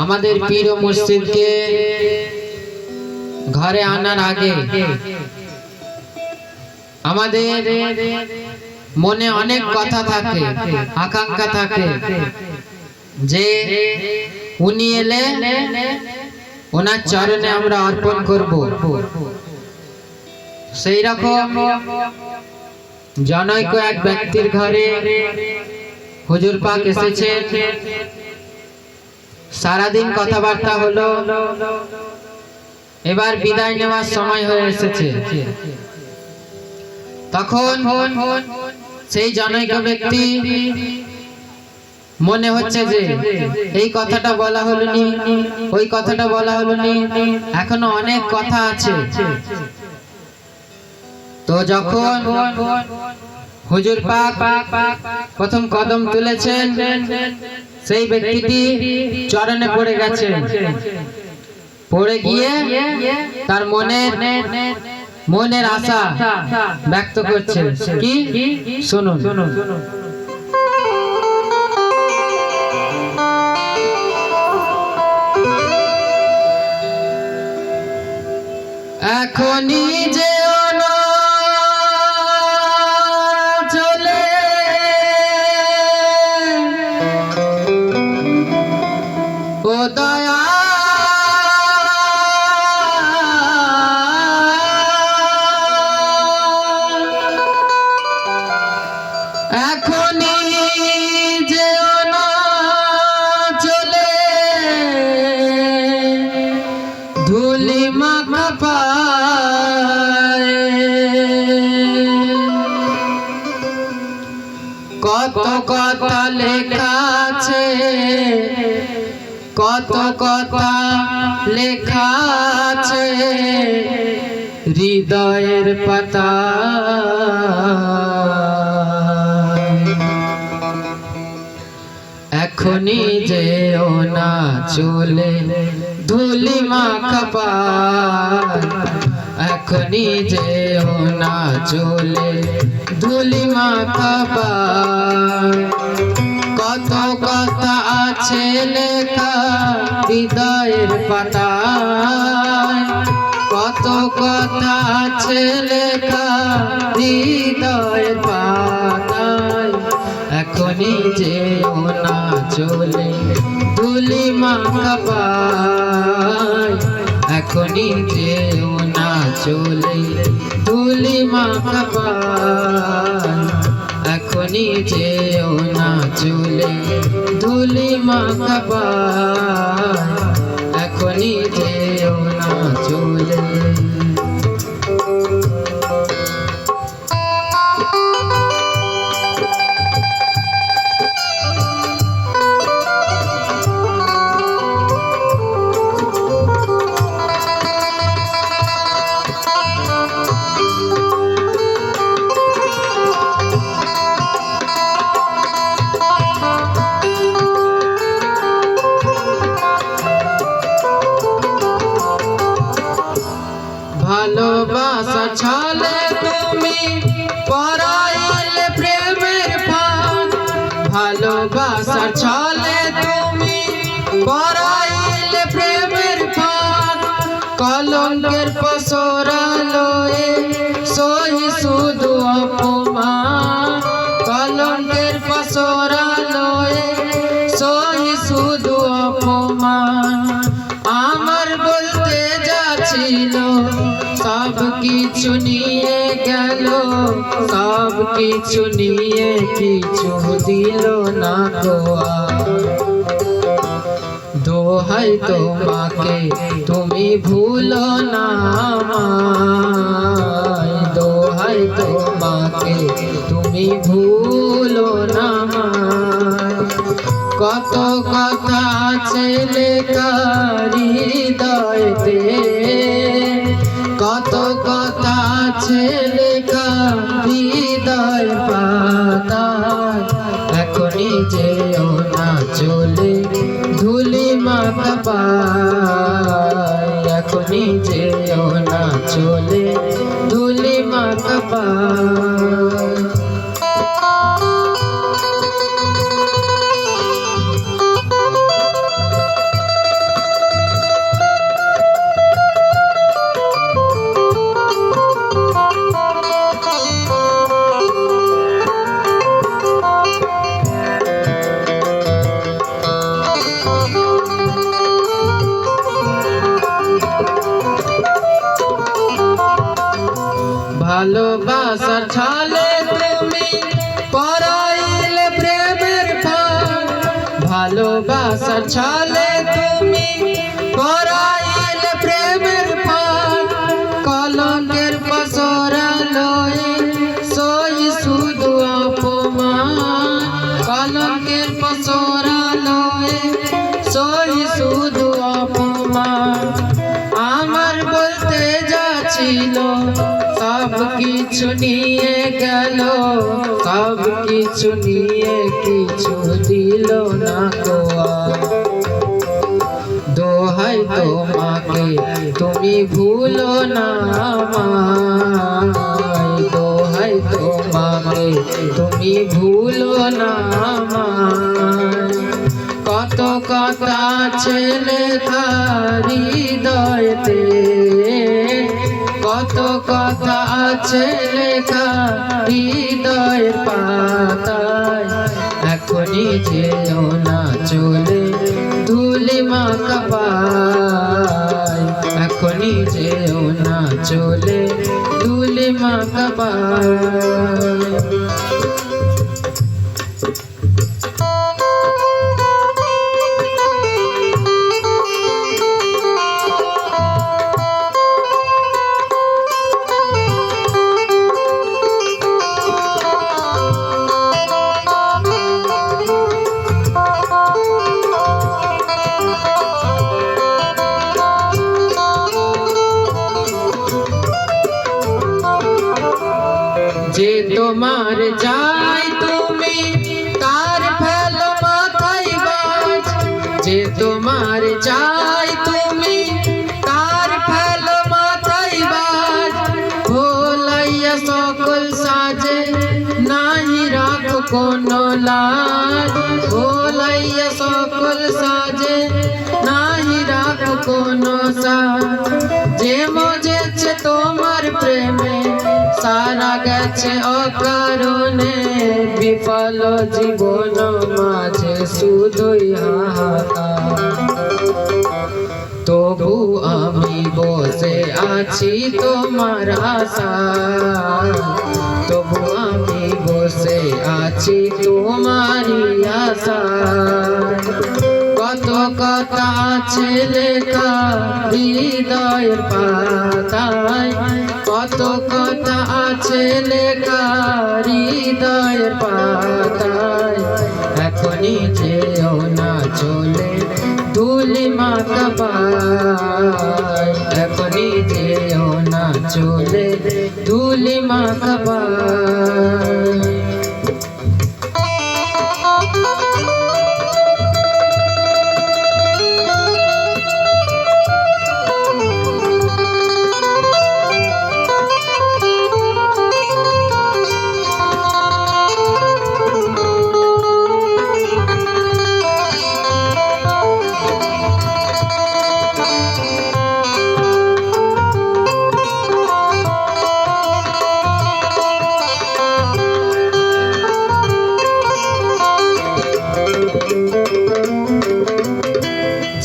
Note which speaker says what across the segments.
Speaker 1: আমাদের পীর ও মুর্শিদকে ঘরে আনার আগে আমাদের মনে অনেক কথা থাকে, আকাঙ্ক্ষা থাকে যে উনি এলে ওনার চরণে আমরা অর্পণ করব। সেই রকম জনৈক এক ব্যক্তির ঘরে হুজুর পাক এসেছে। সারাদিন কথাবার্তা হলো, এবার বিদায় নেওয়ার সময় হয়ে এসেছে। তখন সেই জনৈক ব্যক্তি মনে হচ্ছে যে এই কথাটা বলা হলো নি, ওই কথাটা বলা হলো নি, এখনো অনেক কথা আছে। তো যখন হুজুর পাক প্রথম কদম তুলেছেন, সেই ব্যক্তিটি চরণে পড়ে গেছেন। পড়ে গিয়ে তার মনের আশা ব্যক্ত করছে। কি শুনুন। এখনই যে চলে ও দয়া, এখনই যে চলে ধুলি মাখা পায়, কত কথা লেখা আছে, কত কথা লেখা আছে হৃদয়ের পাতা। এখনই যেও না চলে ধুলি মাখা পায়, এখনই যেও না চলে ধুলি মাখা পায়। কত কথা আছে লেখা হৃদয়ের পাতায়, কত কথা আছে লেখা হৃদয়ের পাতায়। এখনই যেও না চলে ধুলি মাখা পায়, এখনই যেও না চলে ধুলি মাখা পায়, এখনই যেও না চলে ধুলি মাখা পায়, এখনই যেও না চলে। ভালোবাসা ছলে তুমি পরাইলে প্রেমের ফাঁদ, ভালোবাসা ছলে তুমি পরাইলে প্রেমের ফাঁদ। কলঙ্কের পসরা লয়ে সহি শুধু অপমান, কলঙ্কের পসরা লয়ে সহি শুধু অপমান। আমার বলতে যাচ্ছিল সব কিছু নিয়ে গেল, সব কিছু নিয়ে কিছু দিল না গোয়া। দোহাই তোমাকে তুমি ভুলো না আমায়, দোহাই তোমাকে তুমি ভুলো না আমায়। কত কথা আছে লেখা হৃদয়তে, কত কথা আছে লেখা হৃদয় পাতায়। এখনই যেও না চলে ধুলি মাখা পায়, এখনই যেও না চলে ধুলি মাখা পায়। ভালোবাসার ছলে তুমি পরাইলে প্রেমের ফাঁদ, ভালোবাসার ছলে তুমি পরাইলে প্রেমের ফাঁদ, কলঙ্কের পসরা লয়ে সই শুধু অপমান, কলঙ্কের পসরা লয়ে সই শুধু অপমান। আমার বলতে যা ছিল সব কিছু নিয়ে গেল, সব কিছু নিয়ে কিছু দিল না গো। দোহাই তোমাকে তুমি ভুলো না আমায়, দোহাই তোমাকে তুমি ভুলো না আমায়। কত কথা ছেলে হৃদয়তে, কত কথা আছে লেখা হৃদয়ের পাতায়। এখনই যেও না চলে ধুলি মাখা পায়, এখনই যেও না চলে ধুলি মাখা পায়। যে তোমার চাই তুমি তার ফেলো মাথায় বাজ, যে তোমার চাই তুমি তার ফেলো মাথায় বাজ। ভোলাইয়া সকল সাজে নাই রাখো কোনো লাজ, ভোলাইয়া সকল সাজে নাই রাখো কোনো সাজ। যে মজেছে তোমার প্রেমে সারা গেছে অকারণে, বিফল জীবন মাঝে শুধুই হাহাকার। তবু আমি বসে আছি তোমার আশায়, তবু আমি বসে আছি তোমারই আশায়। কত কথা আছে লেখা হৃদয়ের পাতায়, কত কথা আছে লেখা হৃদয়ের পাতায়। এখনই যেও না চলে ধুলি মাখা পায়, এখনই যেও না চলে ধুলি মাখা পায়।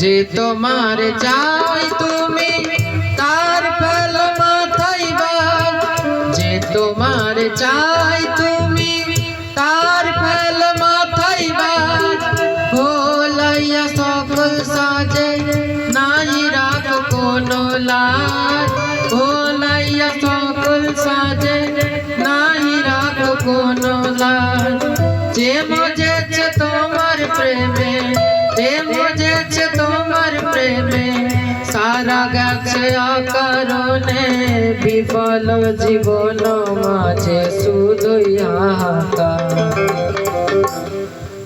Speaker 1: যে তোমার চাই তুমি তার ফেলো মাথায় বাজ, যে তোমার চাই তুমি তার ফেলো মাথায় বাজ। ভোলাইয়া সকল সাজে নাই রাখো কোনো লাজ, ভোলাইয়া সকল সাজে নাই রাখো কোনো লাজ। যে মজেছে তোমার প্রেমে, যে মজেছে তোমার প্রেমে সারা গেছে অকারণে, বিফল জীবন মাঝে শুধুই হাহাকার।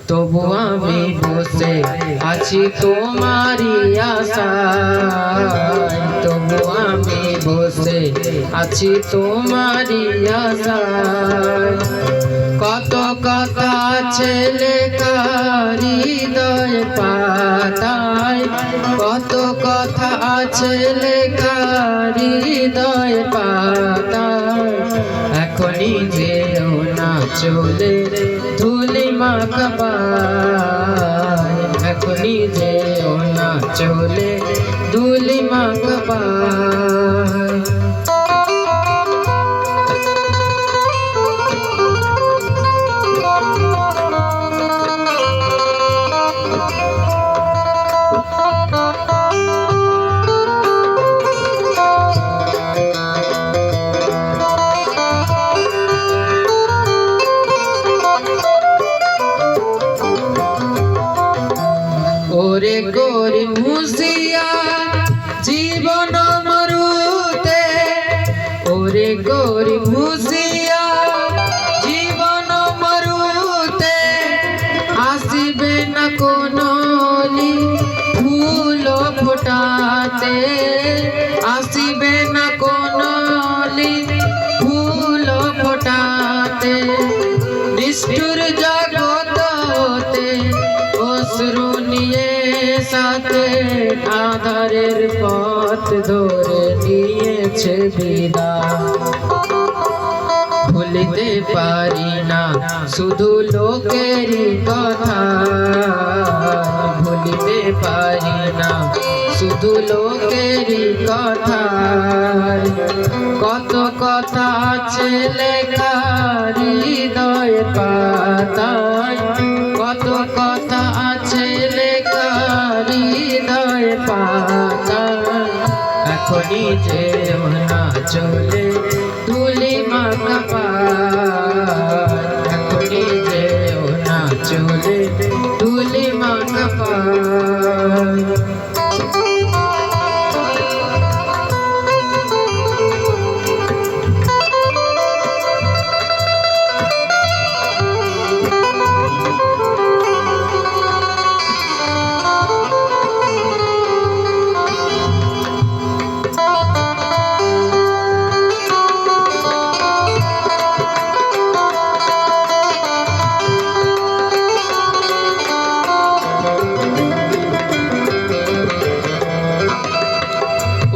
Speaker 1: তবু আমি বসে আছি তোমারই আশায়, তবু আমি বসে আছি তোমারই আশায়। কত কথা আছে লেখা হৃদয় পাতায়, কত কথা আছে লেখা হৃদয় পাতায়। এখনই যেও না চলে ধুলি মাখা পায়, এখনই যেও না চলে ধুলি মাখা পায়। হুঁশিয়ার জীবন মরুতে, ওরে গরিব হুঁশিয়ার জীবন মরুতে, আসিবে না কোনো ফুল ফোটাতে, আসিবে না কোনো ফুল ফোটাতে। নিষ্ঠুর জগত হতে অশ্রু নিয়ে সাথে, আধারের পথ ধরে নিয়েছে বিদায়। ভুলিতে পারি না শুধু লোকেরই কথা, ভুলিতে পারি না শুধু লোকেরই কথা। কত কথা আছে লেখা হৃদয় পাতায়, কত কথা আছে লেখা হৃদয় পাতায়। এখনই যেও না চলে ধুলি মাখা পায়, এখনই যেও না চলে ধুলি মাখা পায়।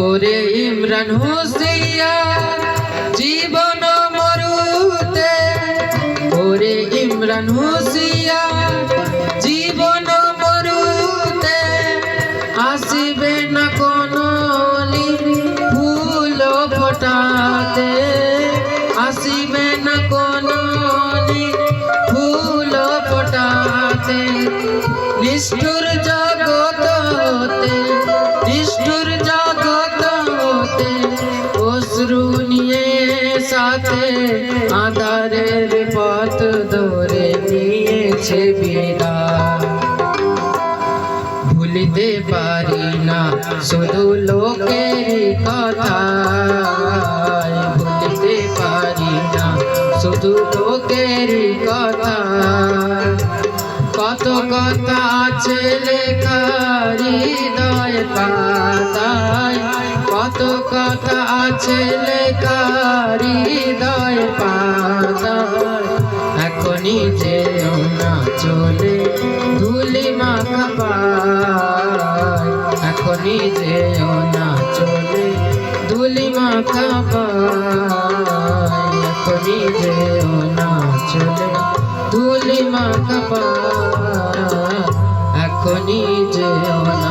Speaker 1: ওরে ইমরান হুঁশিয়ার জীবন মরুতে, ওরে ইমরান হুঁশিয়ার জীবন মরুতে, আসিবে না কোনো ফুল ফোটাতে, আসিবে না কোনো ফুল ফোটাতে। নিষ্ঠুর জগত হতে, নিষ্ঠুর জগত হতে অশ্রু নিয়ে সাথে, আধারের পথ ধরে নিয়েছে বিদায়। ভুলিতে পারি না শুধু লোকেরই কথা, ভুলিতে পারি না শুধু লোকেরই কথা। কত কথা আছে লেখা হৃদয় পাতায়, কত কথা আছে লেখা হৃদয় পাতায়। এখনই যেও না চলে ধুলি মাখা পায়, এখনই যেও না চলে ধুলি মাখা পায়, এখনই যেও না চলে ধুলি মাখা পায়, এখনই যেও না